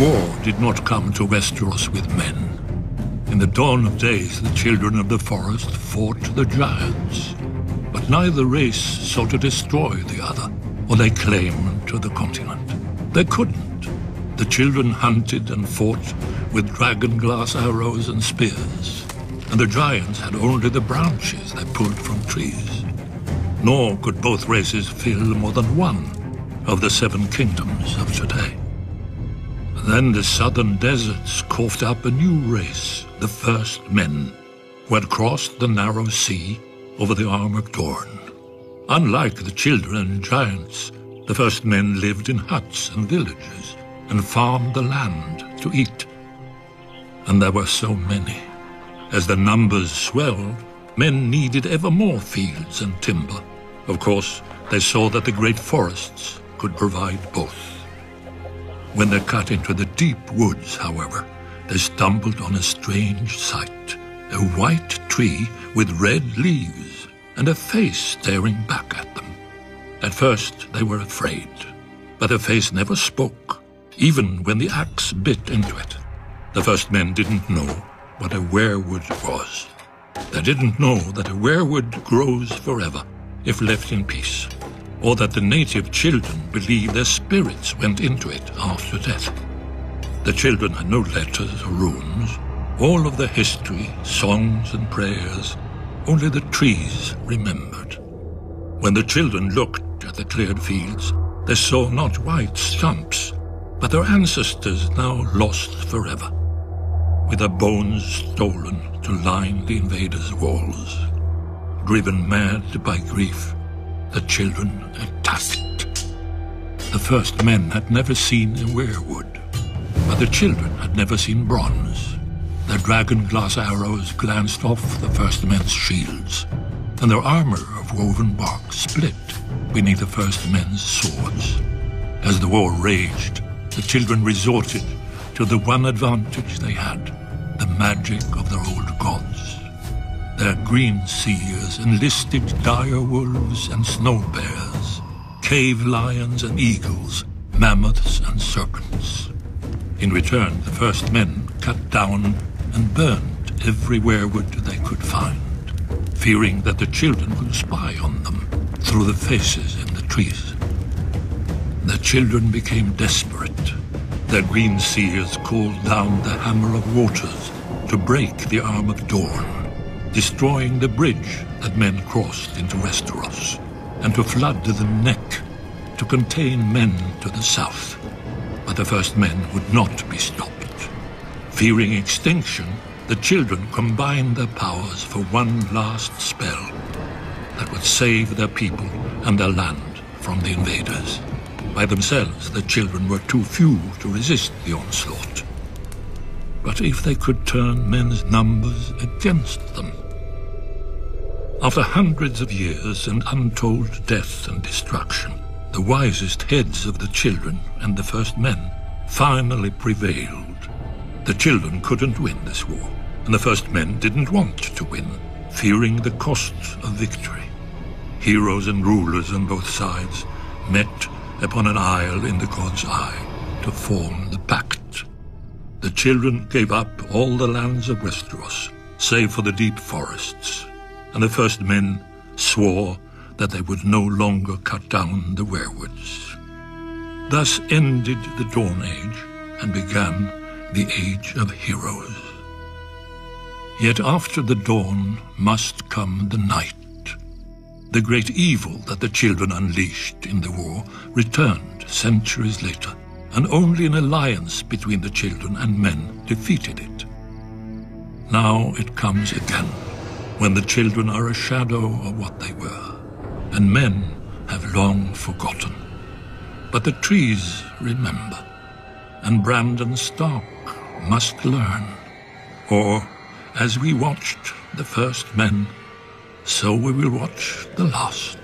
War did not come to Westeros with men. In the dawn of days, the children of the forest fought the giants. But neither race sought to destroy the other, or lay claim to the continent. They couldn't. The children hunted and fought with dragon-glass arrows and spears, and the giants had only the branches they pulled from trees. Nor could both races fill more than one of the 7 kingdoms of today. Then the southern deserts coughed up a new race, the first men, who had crossed the narrow sea over the Arm of Dorne. Unlike the children and giants, the first men lived in huts and villages and farmed the land to eat. And there were so many. As the numbers swelled, men needed ever more fields and timber. Of course, they saw that the great forests could provide both. When they cut into the deep woods, however, they stumbled on a strange sight. A white tree with red leaves and a face staring back at them. At first, they were afraid, but the face never spoke, even when the axe bit into it. The first men didn't know what a weirwood was. They didn't know that a weirwood grows forever if left in peace, or that the native children believed their spirits went into it after death. The children had no letters or runes, all of their history, songs and prayers, only the trees remembered. When the children looked at the cleared fields, they saw not white stumps, but their ancestors now lost forever, with their bones stolen to line the invaders' walls. Driven mad by grief, the children attacked. The first men had never seen a weirwood, but the children had never seen bronze. Their dragon-glass arrows glanced off the first men's shields, and their armor of woven bark split beneath the first men's swords. As the war raged, the children resorted to the one advantage they had, the magic of their old gods. Their green seers enlisted dire wolves and snow bears, cave lions and eagles, mammoths and serpents. In return, the first men cut down and burned every weirwood they could find, fearing that the children would spy on them through the faces in the trees. The children became desperate. Their green seers called down the Hammer of Waters to break the Arm of Dorne, destroying the bridge that men crossed into Westeros, and to flood the neck to contain men to the south. But the first men would not be stopped. Fearing extinction, the children combined their powers for one last spell that would save their people and their land from the invaders. By themselves, the children were too few to resist the onslaught. But if they could turn men's numbers against them? After hundreds of years and untold death and destruction, the wisest heads of the children and the first men finally prevailed. The children couldn't win this war, and the first men didn't want to win, fearing the cost of victory. Heroes and rulers on both sides met upon an isle in the god's eye to form the pact. The children gave up all the lands of Westeros, save for the deep forests, and the first men swore that they would no longer cut down the weirwoods. Thus ended the Dawn Age and began the Age of Heroes. Yet after the dawn must come the night. The great evil that the children unleashed in the war returned centuries later, and only an alliance between the children and men defeated it. Now it comes again, when the children are a shadow of what they were, and men have long forgotten. But the trees remember, and Brandon Stark must learn. Or, as we watched the first men, so we will watch the last.